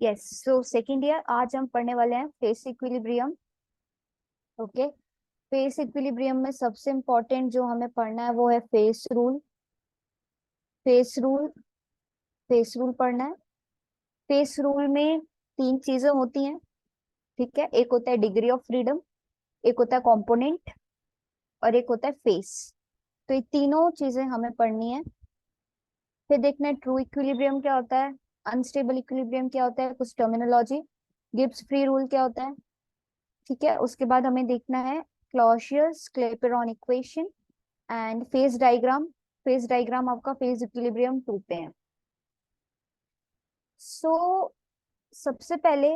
Yes, so second year आज हम पढ़ने वाले हैं face equilibrium. Okay, face equilibrium में सबसे इम्पोर्टेंट जो हमें पढ़ना है वो है face rule. Face rule face rule पढ़ना है। फेस रूल में तीन चीजें होती हैं, ठीक है। एक होता है डिग्री ऑफ फ्रीडम, एक होता है कंपोनेंट, और एक होता है फेस। तो ये तीनों चीजें हमें पढ़नी है। फिर देखना है ट्रू इक्विलिब्रियम क्या होता है, अनस्टेबल इक्विलिब्रियम क्या होता है, कुछ टर्मिनोलॉजी, गिब्स फ्री रूल क्या होता है, ठीक है। उसके बाद हमें देखना है Clausius Clapeyron equation and phase diagram. Phase diagram आपका फेज इक्विलिब्रियम टू पे है। सो सबसे पहले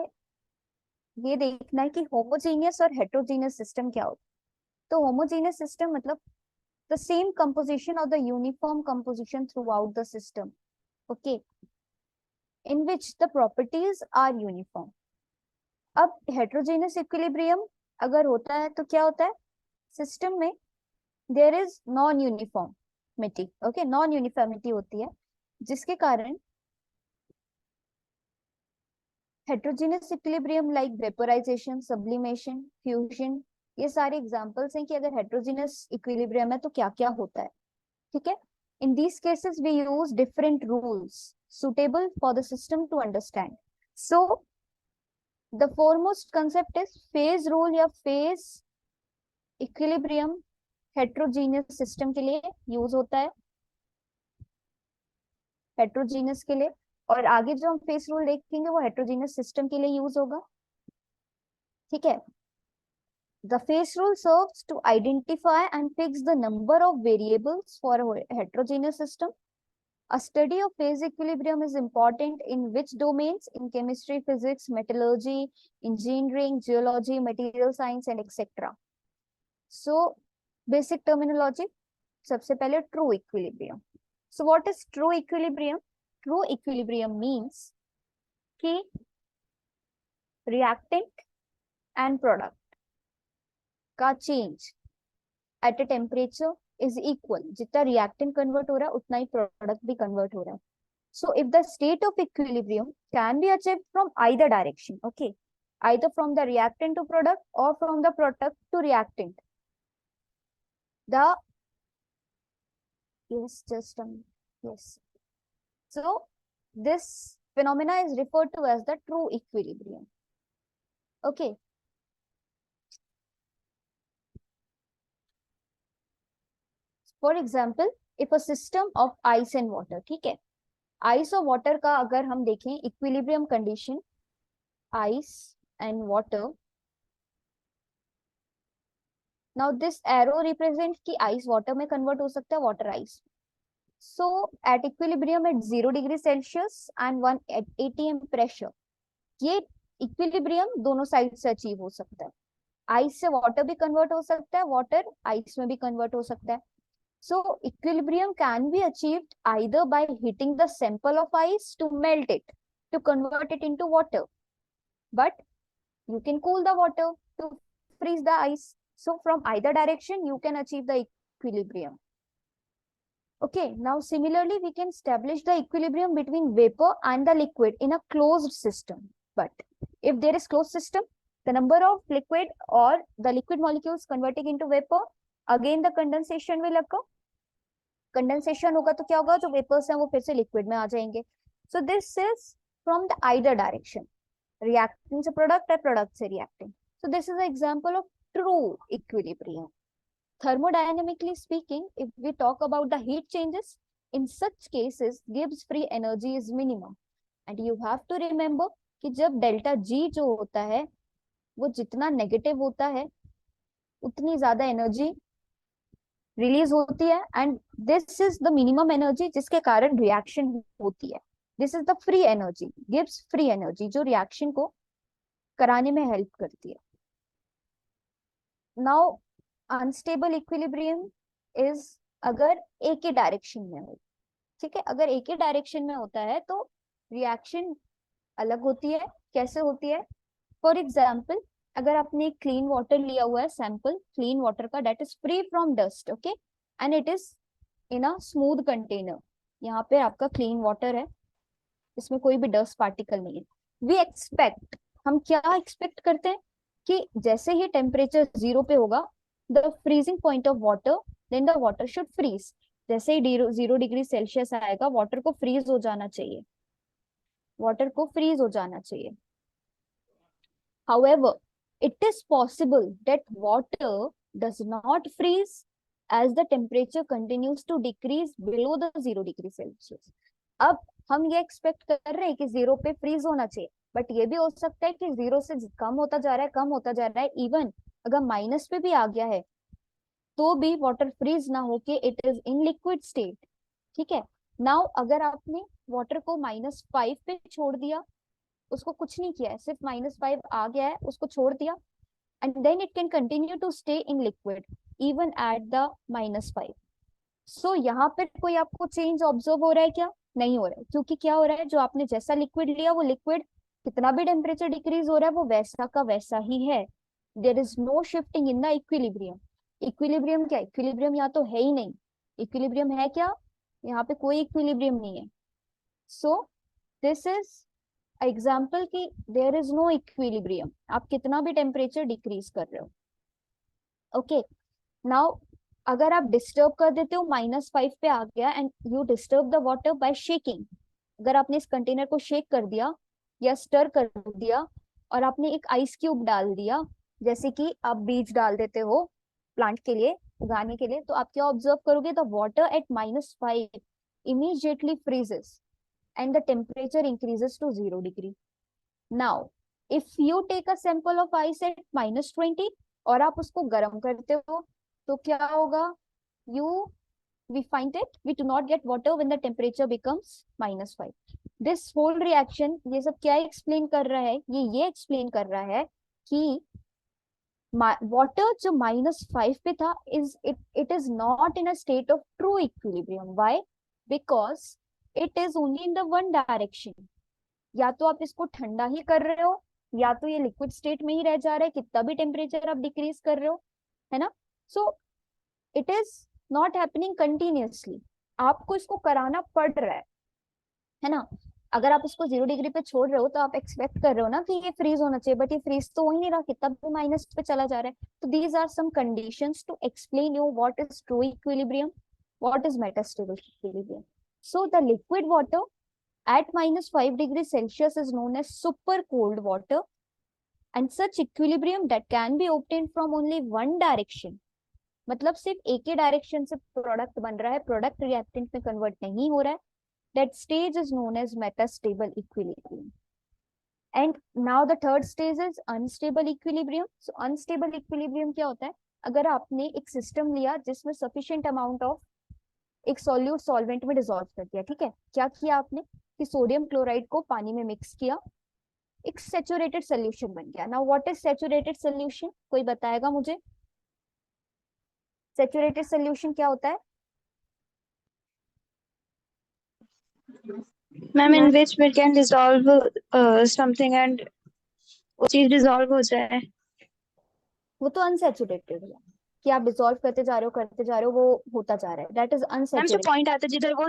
ये देखना है कि होमोजेनियस और हेट्रोजेनियस सिस्टम क्या होता है। तो होमोजेनियस सिस्टम मतलब द सेम कंपोजिशन और the uniform composition throughout the system, okay, in which the properties are uniform. अब हेट्रोजेनियस इक्विलिब्रियम अगर होता है तो क्या होता है, सिस्टम में there is non uniformity, okay, non uniformity होती है, जिसके कारण heterogeneous equilibrium like vaporisation, sublimation, fusion, ये सारे एग्जांपल्स हैं कि अगर हेट्रोजेनियस इक्विलिब्रियम है तो क्या क्या होता है, ठीक है। In these cases we use different rules suitable for the system to understand. So the foremost concept is phase rule या phase equilibrium हेट्रोजीनियस सिस्टम के लिए यूज होता है, हेट्रोजीनियस के लिए। और आगे जो हम फेस रूल देखेंगे वो हेट्रोजीनियस सिस्टम के लिए यूज होगा, ठीक है। The phase rule serves to identify and fix the number of variables for heterogeneous system. A study of phase equilibrium is important in which domains? In chemistry, physics, metallurgy, engineering, geology, material science, and etc. So, basic terminology. सबसे पहले true equilibrium. So, what is true equilibrium? True equilibrium means कि reactant and product का change at a temperature is equal. जितना reactant convert हो रहा है उतना ही product भी convert हो रहा है. So if the state of equilibrium can be achieved from either direction, okay, either from the reactant to product or from the product to reactant. The yes, just yes. So this phenomena is referred to as the true equilibrium. Okay. For example, if a system of ice and water, ठीक है, ice और water का अगर हम देखें equilibrium condition, ice and water. Now this arrow represent कि ice water में convert हो सकता है, water ice. So at equilibrium at 0 degree Celsius and 180 atm pressure, ये इक्विलिब्रियम दोनों साइड से अचीव हो सकता है. आइस से वाटर भी कन्वर्ट हो सकता है, वाटर आइस में भी कन्वर्ट हो सकता है. So equilibrium can be achieved either by heating the sample of ice to melt it to convert it into water, but you can cool the water to freeze the ice. So from either direction you can achieve the equilibrium. Okay, now similarly we can establish the equilibrium between vapor and the liquid in a closed system. But if there is closed system, the number of liquid or the liquid molecules converting into vapor, again the condensation will occur. Condensation होगा तो क्या होगा, जो vapours हैं वो फिर से liquid में आ जाएंगे. सो this is from the either direction, reacting से प्रोडक्ट है, प्रोडक्ट से reacting. So this is example of true equilibrium. Thermodynamically speaking, if we talk about the heat changes, in such cases Gibbs free energy is minimum. And you have to remember कि जब delta G जो होता है वो जितना negative होता है उतनी ज्यादा एनर्जी रिलीज होती है, and this is the minimum energy जिसके कारण रिएक्शन होती है. This is the free energy, gives free energy, जो रिएक्शन को कराने में हेल्प करती है. नाउ अनस्टेबल इक्विलिब्रियम इज अगर एक ही डायरेक्शन में हो, ठीक है. अगर एक ही डायरेक्शन में होता है तो रिएक्शन अलग होती है. कैसे होती है? फॉर एग्जाम्पल, अगर आपने एक क्लीन वाटर लिया हुआ है, सैंपल क्लीन वाटर का, that is free from dust, okay, and it is in a smooth container. यहाँ पे आपका क्लीन वाटर है, इसमें कोई भी डस्ट पार्टिकल नहीं है. वी एक्सपेक्ट, हम क्या एक्सपेक्ट करते हैं कि जैसे ही टेम्परेचर 0 पे होगा, the freezing point of water, then the water should freeze. जैसे ही 0 डिग्री सेल्सियस आएगा, वाटर को फ्रीज हो जाना चाहिए, वाटर को फ्रीज हो जाना चाहिए। However, it is possible that water does not freeze as the temperature continues to decrease below the 0 degree Celsius. अब हम ये एक्सपेक्ट कर रहे हैं कि 0 पे फ्रीज होना चाहिए, बट ये भी हो सकता है कि 0 से कम होता जा रहा है, कम होता जा रहा है, इवन अगर माइनस पे भी आ गया है तो भी वाटर फ्रीज ना होके it is in liquid state. ठीक है। नाउ अगर आपने वाटर को -5 पे छोड़ दिया, उसको कुछ नहीं किया है, सिर्फ -5 आ गया है, उसको छोड़ दिया, and then it can continue to stay in liquid even at the -5। सो यहाँ पे कोई आपको चेंज ऑब्जर्व हो रहा है क्या? नहीं हो रहा है, क्योंकि क्या हो रहा है, जो आपने जैसा लिक्विड लिया वो लिक्विड कितना भी टेम्परेचर डिक्रीज हो रहा है वो वैसा का वैसा ही है। There is no shifting in the equilibrium. Equilibrium क्या, इक्विलिब्रियम यहाँ तो है ही नहीं। इक्विलिब्रियम है क्या? यहाँ पे कोई इक्विलिब्रियम नहीं है। सो दिस इज एग्जाम्पल कि देयर इज नो इक्विलिब्रियम, आप कितना भी टेम्परेचर डिक्रीज कर रहे हो। ओके। नाउ अगर आप डिस्टर्ब कर देते हो, -5 पे आ गया and you disturb the water bye shaking, अगर आपने इस कंटेनर को शेक कर दिया या स्टर कर दिया और आपने एक आइस क्यूब डाल दिया, जैसे कि आप बीज डाल देते हो प्लांट के लिए, उगाने के लिए, तो आप क्या ऑब्जर्व करोगे, the water at -5 immediately freezes and the temperature increases to 0 degree. Now if you take a sample of ice at -20 और आप उसको गर्म करते हो, तो क्या होगा, you we find it we do not get water when the temperature becomes -5। this whole reaction, ये सब क्या एक्सप्लेन कर रहा है, ये एक्सप्लेन कर रहा है कि वाटर जो -5 पे था it is not in a state of true equilibrium. Why? Because it is only in the one direction. या तो आप इसको ठंडा ही कर रहे हो, या तो ये लिक्विड स्टेट में ही रह जा रहा है, कितना भी टेम्परेचर आप डिक्रीज कर रहे हो, है ना। So it is not happening continuously, आपको इसको कराना पड़ रहा है ना। अगर आप इसको 0 डिग्री पे छोड़ रहे हो तो आप एक्सपेक्ट कर रहे हो ना कि ये फ्रीज होना चाहिए, बट ये फ्रीज तो हो ही नहीं रहा, कितना भी माइनस पे चला जा रहा है। तो these are some conditions to explain you what is true equilibrium, what is metastable equilibrium. So the liquid water at -5 degree Celsius is known as super cold water, and such equilibrium that can be obtained from only one direction, मतलब सिर्फ एक ही direction से product बन रहा है, product reactant में convert नहीं हो रहा है, that stage is known as metastable equilibrium। and now the third stage is unstable equilibrium। so unstable equilibrium क्या होता है, अगर आपने एक सिस्टम लिया जिसमें सफिशिएंट अमाउंट ऑफ एक सॉल्यूट सॉल्वेंट में डिसॉल्व कर दिया, ठीक है, क्या किया आपने कि सोडियम क्लोराइड को पानी में मिक्स किया, एक सैचुरेटेड सोल्यूशन बन गया। Now what is saturated solution, कोई बताएगा मुझे, सैचुरेटेड सोल्यूशन क्या होता है? Ma'am in which we can dissolve something and वो चीज डिसॉल्व हो जाए। वो तो अनसैचुरेटेड है कि आप डिसॉल्व करते जा रहे हो, करते जा रहे हो, वो होता जा रहा है, दैट इज मैम जो अनसैचुरेटेड। पॉइंट आता है जिधर वो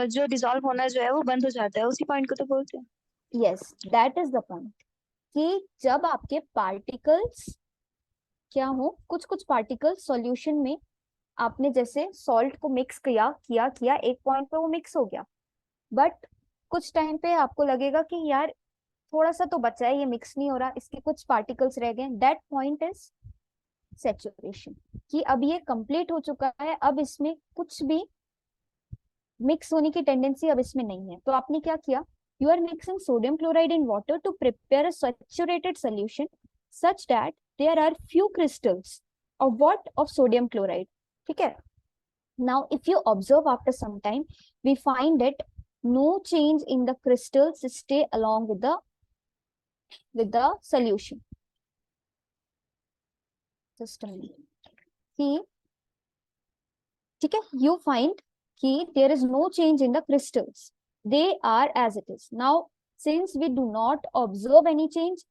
जो डिसॉल्व होना जो है वो बंद हो जाता है, उसी पॉइंट को तो बोलते हैं। Yes, that is the point कि जब आपके पार्टिकल्स क्या हो, कुछ कुछ पार्टिकल्स सॉल्यूशन में, आपने जैसे सॉल्ट को मिक्स किया किया किया, एक पॉइंट पे वो मिक्स हो गया, बट कुछ टाइम पे आपको लगेगा कि यार थोड़ा सा तो बचा है, ये मिक्स नहीं हो रहा, इसके कुछ पार्टिकल्स रह गए, दैट पॉइंट इज सैचुरेशन, कि अब ये कंप्लीट हो चुका है, अब इसमें कुछ भी मिक्स होने की टेंडेंसी अब इसमें नहीं है। तो आपने क्या किया, you are mixing sodium chloride in water to prepare a saturated solution such that there are few crystals of what, of sodium chloride. ठीक है। Now if you observe after some time, we find that no change in the crystals stay along with the solution system कि, ठीक है, you find कि there is no change in the crystals, they are as it is। now since we do not observe any change,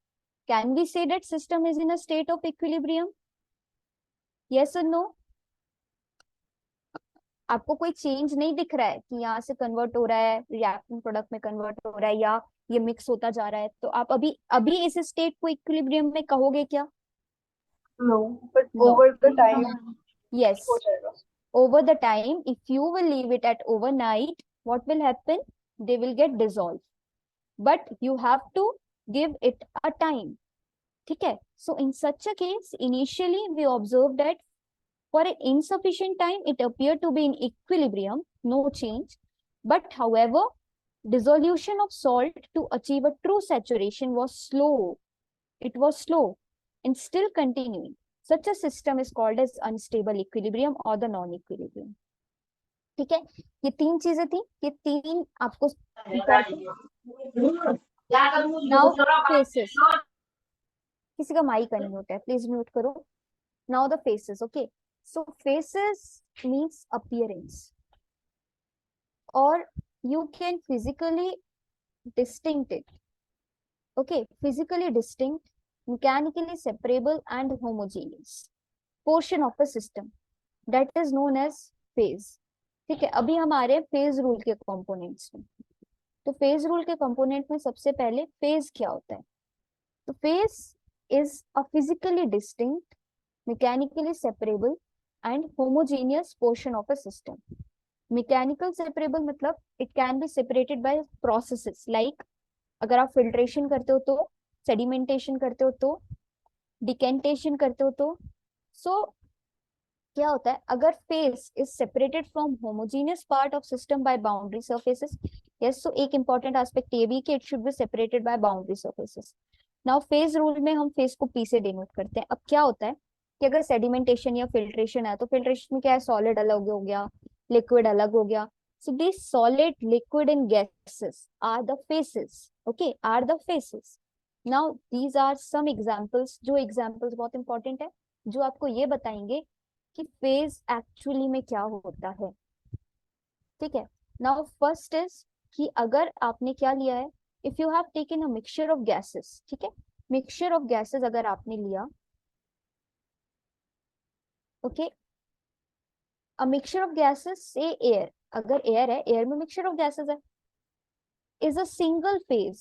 can we say that system is in a state of equilibrium? Yes or no? आपको कोई change नहीं दिख रहा है कि यहाँ से convert हो रहा है, रिएक्टिंग प्रोडक्ट में कन्वर्ट हो रहा है, या ये मिक्स होता जा रहा है, तो आप अभी अभी इस स्टेट को इक्विलिब्रियम में कहोगे क्या? No, but no. over the time yes, हो जाएगा. over the time, if you will leave it at overnight, what will happen? They will get dissolved, but you have to give it a time. ठीक है? So in such a case, initially we observed that for an insufficient time it appeared to be in equilibrium, no change, but however dissolution of salt to achieve a true saturation was slow. It was slow and still continuing. Such a system is called as unstable equilibrium or the non-equilibrium. ठीक है? ये तीन चीजें थी, ये तीन आपको important. Now faces, किसी का माइक अनम्यूट है, प्लीज म्यूट करो. Now the phases. Okay, so faces means appearance, और you can physically distinct it. Okay, physically distinct, mechanically separable and homogeneous portion of a system that is known as phase. ठीक है, अभी हमारे phase rule के components में. तो phase rule के component में सबसे पहले फेज क्या होता है? तो phase is a physically distinct, mechanically separable and homogeneous portion of a system. Mechanical separable मतलब it can be separated by processes like, अगर आप filtration करते हो तो, sedimentation करते हो तो, decantation करते हो तो. so क्या होता है अगर phase is separated from homogeneous part of system by boundary surfaces? yes, so एक important aspect ये भी कि it should be separated by boundary surfaces. now phase rule में हम phase को P से denote करते हैं. अब क्या होता है कि अगर सेडिमेंटेशन या फिल्ट्रेशन है, तो फिल्ट्रेशन में क्या है, सॉलिड अलग हो गया, लिक्विड अलग हो गया. So this solid, liquid and gases are the phases. Okay, are the phases. Now these are some examples, जो एग्जांपल्स बहुत इंपॉर्टेंट है, जो आपको ये बताएंगे कि फेज एक्चुअली में क्या होता है. ठीक है, नाउ फर्स्ट इज कि अगर आपने क्या लिया है, if you have taken a mixture of gases. ठीक है, मिक्सचर ऑफ गैसेस अगर आपने लिया, okay, a mixture of gases से एयर, अगर एयर है, एयर में मिक्सचर ऑफ गैसेस है, is a single phase.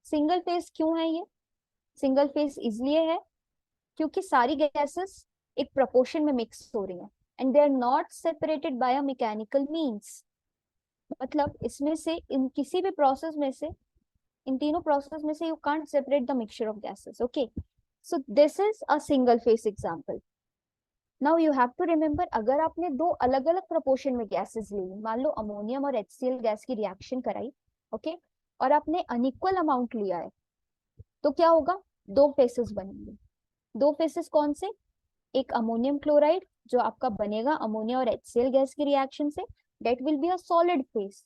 Single phase क्यों है ये? सिंगल फेज इसलिए है क्योंकि सारी गैसेस एक प्रोपोर्शन में मिक्स हो रही हैं and they are not separated by a mechanical means. मतलब इसमें से इन किसी भी प्रोसेस में से, इन तीनों प्रोसेस में से you can't separate the mixture of gases. Okay, so this is a single phase example. Now you have to remember, अगर आपने दो अलग अलग प्रोपोर्शन में गैसेस ली, मान लो अमोनियम और HCl गैस की रिएक्शन कराई, ओके, और आपने अनइक्वल अमाउंट लिया है, तो क्या होगा, दो फेसेस बनेंगे. दो फेसेस कौन से? एक अमोनियम क्लोराइड जो आपका बनेगा अमोनिया और HCl गैस की रिएक्शन से, that will be a solid phase.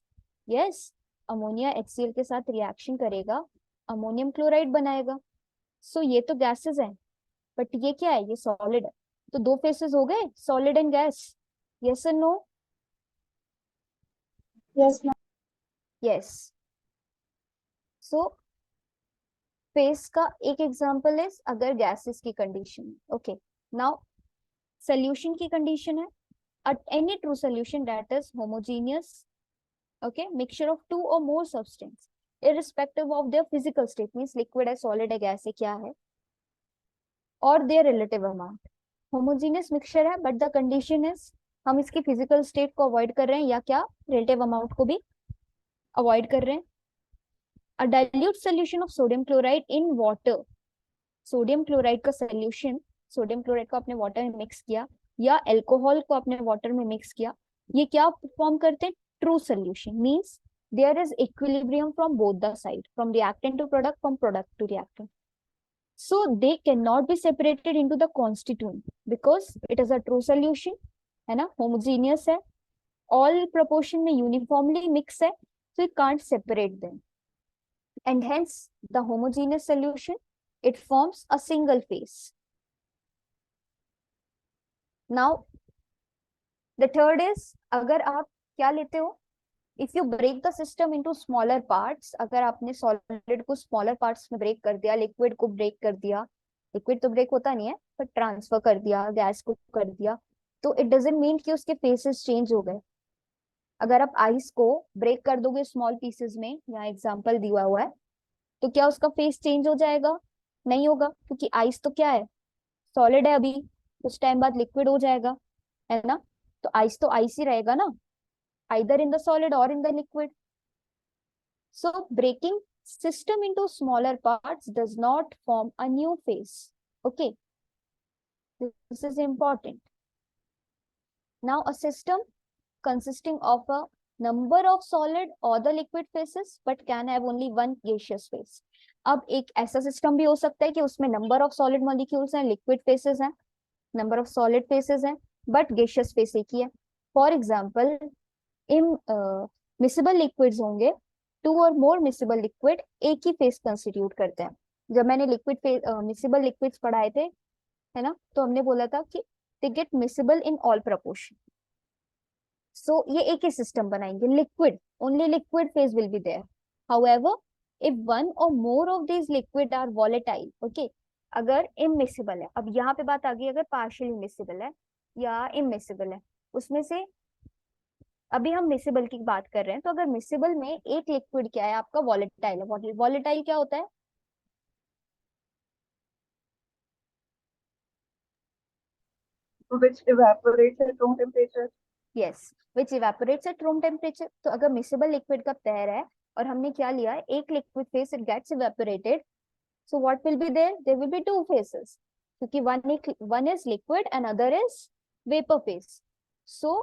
Yes, ammonia HCl के साथ रिएक्शन करेगा, अमोनियम क्लोराइड बनाएगा. सो ये तो गैसेस हैं, बट ये क्या है, ये सॉलिड है. तो दो फेसेस हो गए, solid and gas. Yes and no? Yes, ma'am. Yes. So phase का एक एग्जांपल इज अगर गैसेस की कंडीशन. ओके, नाउ सोल्यूशन की कंडीशन है, at any true solution that is homogeneous, okay, mixture of two or more substance irrespective of their physical state, means liquid है, solid है, gas है, क्या है, or their relative amount. homogeneous mixture है, but the condition is हम इसकी physical state को avoid कर रहे हैं, या क्या, रिलेटिव अमाउंट को भी अवॉइड कर रहे हैं. अ dilute solution of sodium chloride in water, sodium chloride का सोल्यूशन, सोडियम क्लोराइड को आपने वाटर में मिक्स किया या अल्कोहल को आपने वाटर में मिक्स किया, ये क्या फॉर्म करते हैं, true solution. Means there is equilibrium from both the side, from reactant to product, from product to reactant. so they cannot be separated into the constituent because it is a true solution, है ना, homogeneous है, all proportion में uniformly mix है, so you can't separate them, and hence the homogeneous solution, it forms a single phase. now the third is, अगर आप क्या लेते हो, if you break the system into smaller parts, अगर आपने solid को smaller parts में break कर दिया, liquid को break कर दिया, liquid तो break होता नहीं है, पर transfer कर दिया, gas को कर दिया, तो it doesn't mean कि उसके phases change हो गए. अगर आप आइस को ब्रेक कर दोगे स्मॉल पीसेस में, यहाँ एग्जांपल दिया हुआ है, तो क्या उसका फेस चेंज हो जाएगा? नहीं होगा, क्योंकि आइस तो क्या है, सॉलिड है, अभी कुछ टाइम बाद लिक्विड हो जाएगा, है ना? तो आइस तो आइस ही रहेगा ना, आइदर इन द सॉलिड और in the liquid. So breaking system into smaller parts does not form a new phase. Okay, this is important. Now a system consisting of a number of solid or the liquid phases but can have only one gaseous phase. अब एक ऐसा system भी हो सकता है कि उसमें number of solid molecules हैं, लिक्विड फेसेस हैं, नंबर ऑफ सॉलिड फेसेस हैं, बट गेशियस फेस एक ही है. For example, in miscible liquids होंगे, 2 और more मिसिबल लिक्विड एक ही फेस कंस्टिट्यूट करते हैं. जब मैंने लिक्विड मिसिबल लिक्विड्स पढ़ाए थे, है ना, तो हमने बोला था कि they get miscible in all proportion. So ये एक ही सिस्टम बनाएंगे, liquid, only liquid phase will be there. However, if one or more of these liquid are volatile, okay, अगर इमिसिबल है, अब यहाँ पे बात आ गई, अगर पार्शियली मिसिबल है या इमिसिबल है, उसमें से अभी हम मिसिबल की बात कर रहे हैं. तो अगर मिसिबल में एक लिक्विड क्या है आपका, वॉलेटाइल है. वॉलेटाइल क्या होता है? which evaporates at room temperature. Yes, which evaporates at room temperature. तो अगर मिसिबल लिक्विड का पैर है और हमने क्या लिया है, एक liquid phase, it gets evaporated, so what will be there? There will be 2 phases, क्योंकि one is liquid and other is vapour phase. So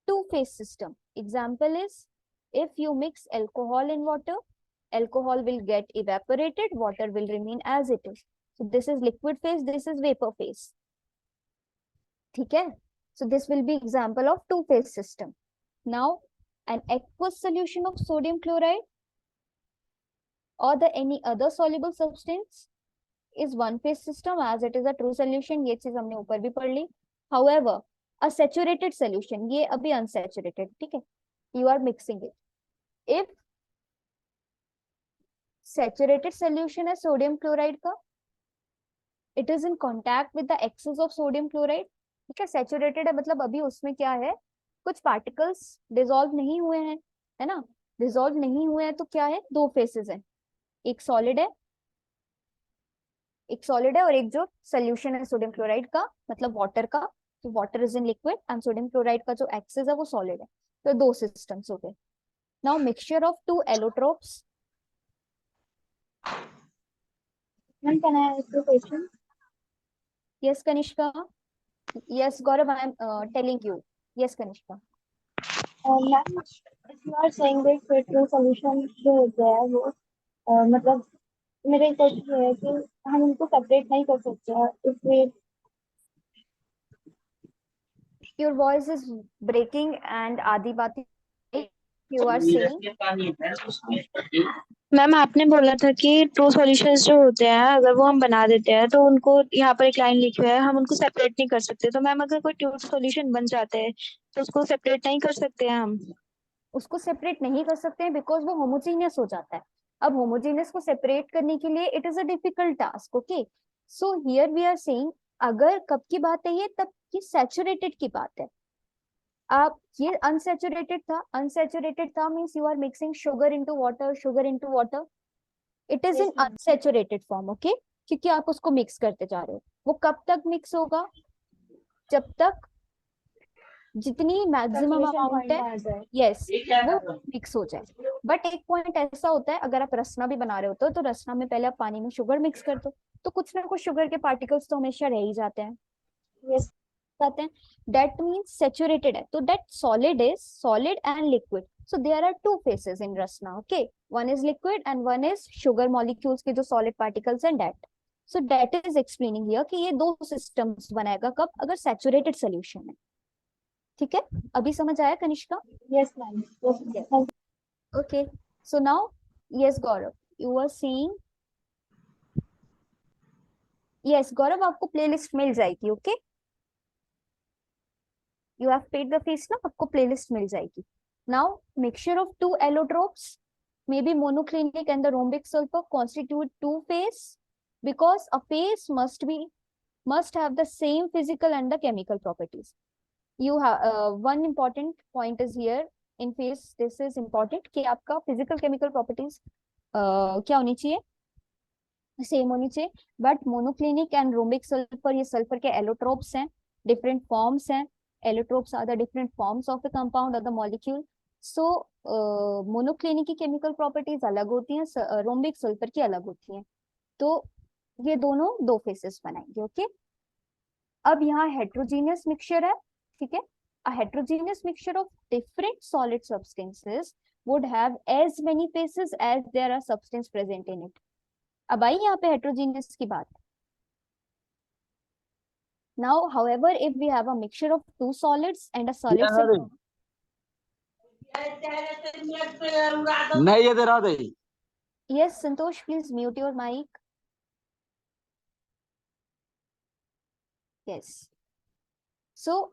2 phase system. Example is, if you mix alcohol in water, alcohol will get evaporated, water will remain as it is. So this is liquid phase, this is vapor phase. ठीक है? So this will be example of 2 phase system. Now, an aqueous solution of sodium chloride or the any other soluble substance is 1 phase system as it is a true solution. ये चीज हमने ऊपर भी पढ़ ली. However, a saturated solution, ये अभी unsaturated, ठीक है, you are mixing it. If saturated solution है सोडियम क्लोराइड का, it is in contact with the excess of sodium chloride, ठीक है, सैचुरेटेड है मतलब अभी उसमें क्या है, कुछ पार्टिकल्स डिसॉल्व नहीं हुए हैं, है ना, डिसॉल्व नहीं हुए हैं, तो क्या है, 2 फेसेस हैं, एक सॉलिड है, एक सॉलिड है, और एक जो सोल्यूशन है सोडियम क्लोराइड का, मतलब वाटर का, तो water is in liquid and sodium chloride का जो एक्सेस है वो सॉलिड है. तो 2 सिस्टम्स हो गए. Now mixture of 2 allotropes. Ma'am, can I ask you a question? Yes, Kanishka. Yes, Gaurav, I am telling you. Yes, Kanishka. Ma'am, if you are saying that true solution जो होता है वो मतलब मेरा क्वेश्चन ये है कि हम उनको सेपरेट नहीं कर सकते हैं, इसलिए Your voice is breaking and Adi Bati, you are saying. Ma'am आपने बोला था कि ट्रू सॉल्यूशंस जो होते हैं अगर वो हम बना देते हैं तो उनको यहाँ पर एक लाइन लिखी है, हम उनको सेपरेट नहीं कर सकते. तो मैम अगर कोई ट्रू सॉल्यूशन बन जाता है तो उसको सेपरेट नहीं कर सकते हैं हम? उसको सेपरेट नहीं कर सकते हैं बिकॉज वो होमोजीनियस हो जाता है. अब होमोजीनियस को सेपरेट करने के लिए it is a difficult task. Okay, so here we are saying, अगर कब की बात है ये, तब की सैचुरेटेड की बात है. आप ये अनसैचुरेटेड था means you are mixing sugar into water, sugar into water, it is in unsaturated form. Okay, क्योंकि आप उसको मिक्स करते जा रहे हो. वो कब तक मिक्स होगा? जब तक जितनी मैक्सिमम अमाउंट है, यस, वो मिक्स हो जाए. बट एक पॉइंट ऐसा होता है, अगर आप रसना भी बना रहे होते हो तो रसना में पहले आप पानी में शुगर मिक्स कर दो, तो कुछ ना कुछ शुगर के पार्टिकल्स तो हमेशा रह ही जाते हैं. Yes. जाते हैं. दैट मीन्स सेचुरेटेड है, तो that solid is solid and liquid. So there are 2 phases in Rasna. Okay, one is liquid and one is sugar molecules के जो सॉलिड पार्टिकल्स हैं, that. So that is explaining here कि ये 2 systems बनाएगा कब, अगर सैचुरेटेड सोल्यूशन है. ठीक है, अभी समझ आया Kanishka? Yes, ma'am. Yes. Okay, so now, yes, Gaurav, you were saying. Yes, Gaurav, आपको प्लेलिस्ट मिल जाएगी. Okay, you have paid the fees ना, आपको प्लेलिस्ट मिल जाएगी. Now, mixture of 2 allotropes, maybe monoclinic and the rhombic sulfur constitute 2 phase because a phase must have the same physical and the chemical properties. you have one important point is here in phase. This is important कि आपका physical chemical properties क्या होनी चाहिए, same होनी चाहिए. But monoclinic and rhombic sulphur, ये sulphur के allotropes हैं, डिफरेंट फॉर्म्स हैं. Allotropes are the different forms of the compound और द मॉलिक्यूल. सो मोनोक्लिनिक की केमिकल प्रॉपर्टीज अलग होती हैं, रोम्बिक सल्फर की अलग होती हैं. तो ये दोनों दो फेसेस बनाएंगे. ओके, अब यहाँ हेट्रोजीनियस मिक्सचर है. ठीक है, a heterogeneous mixture of different solid substances would have as many faces as there are substance present in it. अब आई यहाँ पे हेट्रोजीनियस की बात. Now however if we have a mixture of two solids and a solid नहीं ये दे रहा. yes Santosh, please mute your mic. Yes, so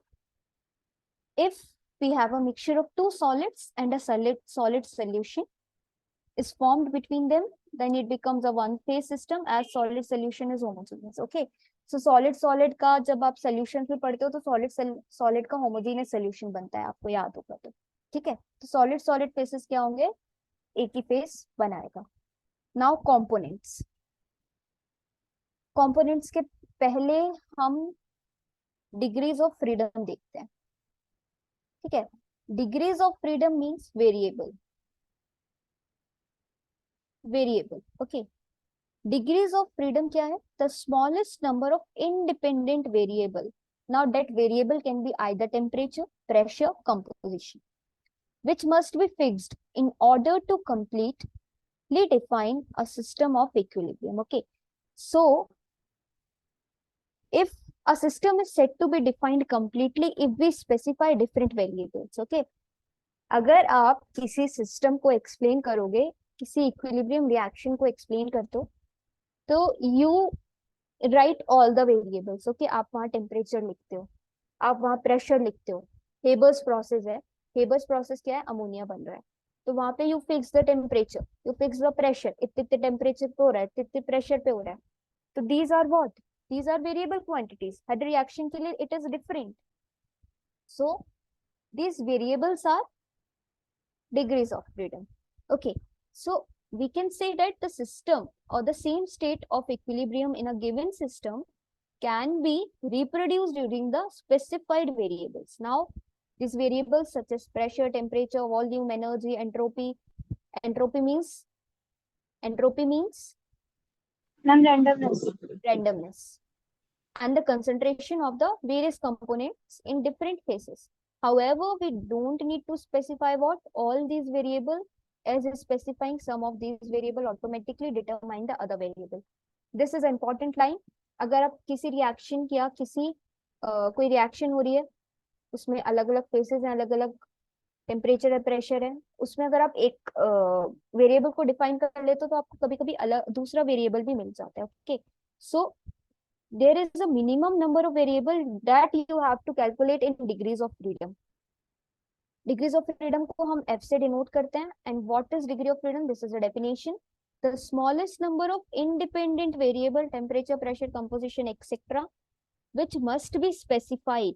if we have a mixture of two solids and a solid solution is formed between them, then it becomes a one phase system as solid solution is homogeneous. Okay, so solid का जब आप solution में पढ़ते हो तो solid का homogeneous solution बनता है, आपको याद होगा तो. ठीक है, तो solid phases क्या होंगे, एक ही phase बनाएगा. Now components के पहले हम डिग्रीज ऑफ फ्रीडम देखते हैं. ठीक है, degrees of freedom means variable. Okay, degrees of freedom क्या है, the smallest number of independent variable. Now that variable can be either temperature, pressure, composition, which must be fixed in order to completely define a system of equilibrium. Okay, so if a system is said to be defined completely if we specify different variables. Okay, अगर आप किसी system को explain करोगे, किसी equilibrium reaction को explain करते हो, तो you right all the variables. Okay, आप वहाँ टेम्परेचर लिखते हो, आप वहाँ प्रेशर लिखते हो. हेबर्स प्रोसेस है, हेबर्स प्रोसेस क्या है, अमोनिया बन रहा है, तो वहां पे you fix the temperature, you fix the pressure, इतने टेम्परेचर पे हो रहा है, इतने प्रेशर पे हो रहा है. तो these are what, these are variable quantities. हर reaction के लिए it is different. So these variables are degrees of freedom. Okay, so we can say that the system or the same state of equilibrium in a given system can be reproduced during the specified variables. Now these variables such as pressure, temperature, volume, energy, entropy. Entropy means randomness and the concentration of the various components in different phases. However, we don't need to specify what all these variables, as specifying some of these variable automatically determine the other variable. This is an important line. अगर आप किसी reaction किया, कोई reaction हो रही है, उसमें अलग अलग फेसेस हैं, अलग अलग टेम्परेचर है, प्रेशर है, उसमें अगर आप एक वेरिएबल को डिफाइन कर लेते हो तो आपको कभी कभी अलग दूसरा वेरिएबल भी मिल जाता है. Okay, so there is a minimum number of variable that you have to calculate in degrees of freedom. Degrees of freedom को हम F से denote करते हैं. And what is degree of freedom? This is a definition. The smallest number of independent variable, temperature, pressure, composition, etc., which must be specified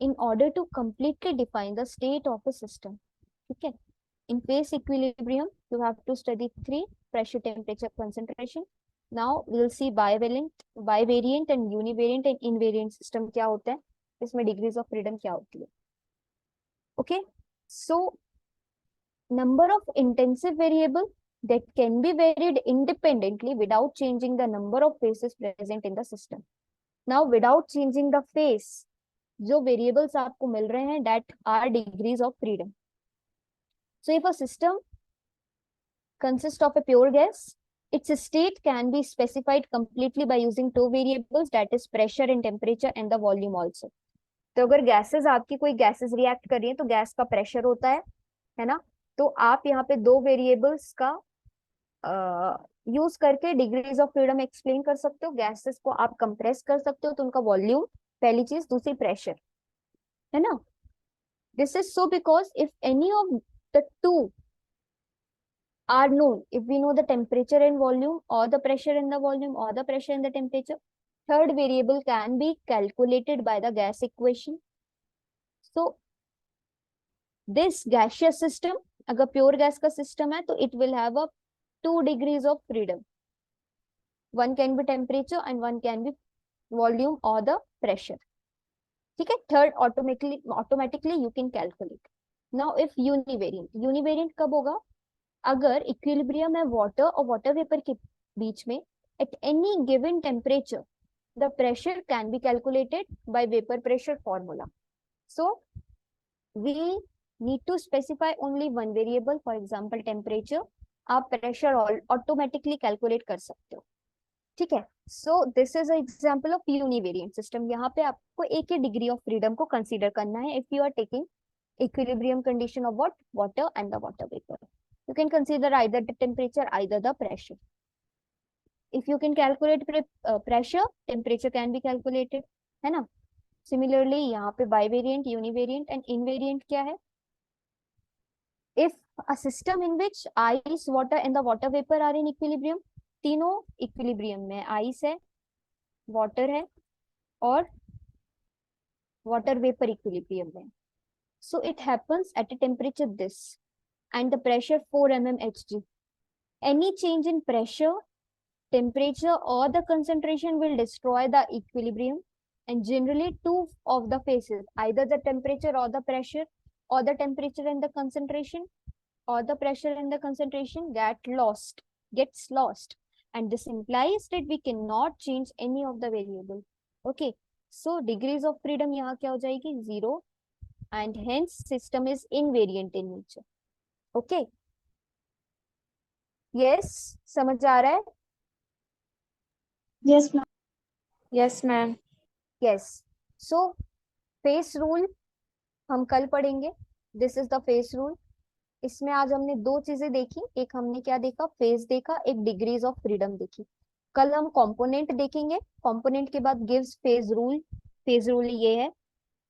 in order to completely define the state of a system. Okay. In phase equilibrium, you have to study 3: pressure, temperature, concentration. Now we'll see bivariant and univariant and invariant system क्या होता है, इसमें degrees of freedom क्या होती है. Okay, so number of intensive variable that can be varied independently without changing the number of phases present in the system. Now without changing the phase, जो variables आपको मिल रहे हैं that are degrees of freedom. So if a system consists of a pure gas, its state can be specified completely by using two variables, that is pressure and temperature and the volume also. तो अगर gases आपकी कोई gases react कर रही है तो gas का pressure होता है ना, तो आप यहाँ पे दो वेरिएबल्स का यूज करके डिग्रीज ऑफ फ्रीडम एक्सप्लेन कर सकते हो. गैसेस को आप कंप्रेस कर सकते हो तो उनका वॉल्यूम, पहली चीज, दूसरी प्रेशर, है ना. This is so because if any of the two are known, if we know the temperature and volume or the pressure and the volume or the pressure and the temperature, third variable can be calculated by the gas equation. So this gaseous system, अगर pure gas का system है तो it will have a 2 degrees of freedom. One can be temperature and one can be volume or the pressure. ठीक है. Third, automatically you can calculate. Now if univariant कब होगा? अगर equilibrium है water और वाटर वेपर के बीच में, at any given temperature the pressure can be calculated by vapor pressure formula. So we need to specify only one variable, for example temperature. आप pressure automatically calculate कर सकते हो. ठीक है. So this is an example of univariant system. यहाँ पे आपको एक ही degree of freedom को consider करना है if you are taking equilibrium condition of what? Water and the water vapor. You can consider either the temperature, either the pressure. If you can calculate pressure, temperature can be calculated, है ना. Similarly यहाँ पे bivariant, univariant and invariant क्या है? If a system in which ice, water and the water vapor are in equilibrium, तीनों equilibrium में, ice है, water है और water vapor equilibrium में. So it happens at a temperature this and the pressure 4 mmHg. Any change in pressure, temperature or the concentration will destroy the equilibrium, and generally two of the phases, either the temperature or the pressure, or the temperature and the concentration, or the pressure and the concentration gets lost, and this implies that we cannot change any of the variable. Okay, so degrees of freedom यहाँ क्या हो जाएगी? 0, and hence system is invariant in nature. Okay, yes, समझ आ रहा है? Yes, ma'am. Yes, ma'am. Yes. So face rule हम कल पढ़ेंगे. This is the phase rule. इसमें आज हमने दो चीजें देखी. एक हमने क्या देखा? फेस देखा. एक डिग्रीज ऑफ फ्रीडम देखी. कल हम कंपोनेंट देखेंगे. कंपोनेंट के बाद gives phase rule. Phase rule ये है,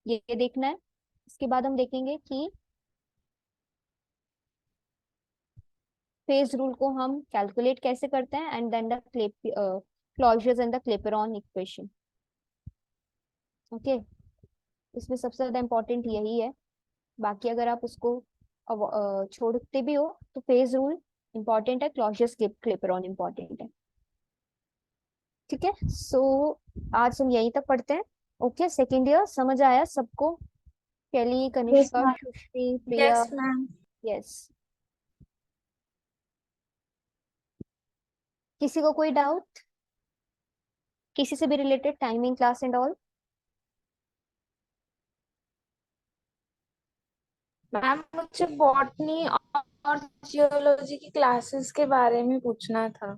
ये देखना है. इसके बाद हम देखेंगे कि फेज रूल को हम कैलकुलेट कैसे करते हैं, and then the Clausius and the Clapeyron equation. Okay, इसमें सबसे ज्यादा इंपॉर्टेंट यही है. बाकी अगर आप उसको छोड़ते भी हो तो फेज रूल इंपॉर्टेंट है, क्लॉजर्स क्लेपेरॉन इंपॉर्टेंट है. ठीक है. सो आज हम यहीं तक पढ़ते हैं. ओके, सेकेंड ईयर समझ आया सबको? कैली, कनिष्का, ma'am. सुश्री, प्रिया? Yes, ma'am. यस. किसी को कोई डाउट किसी से भी related, timing, class and all? Ma'am मुझे बॉटनी और जियोलॉजी की क्लासेस के बारे में पूछना था.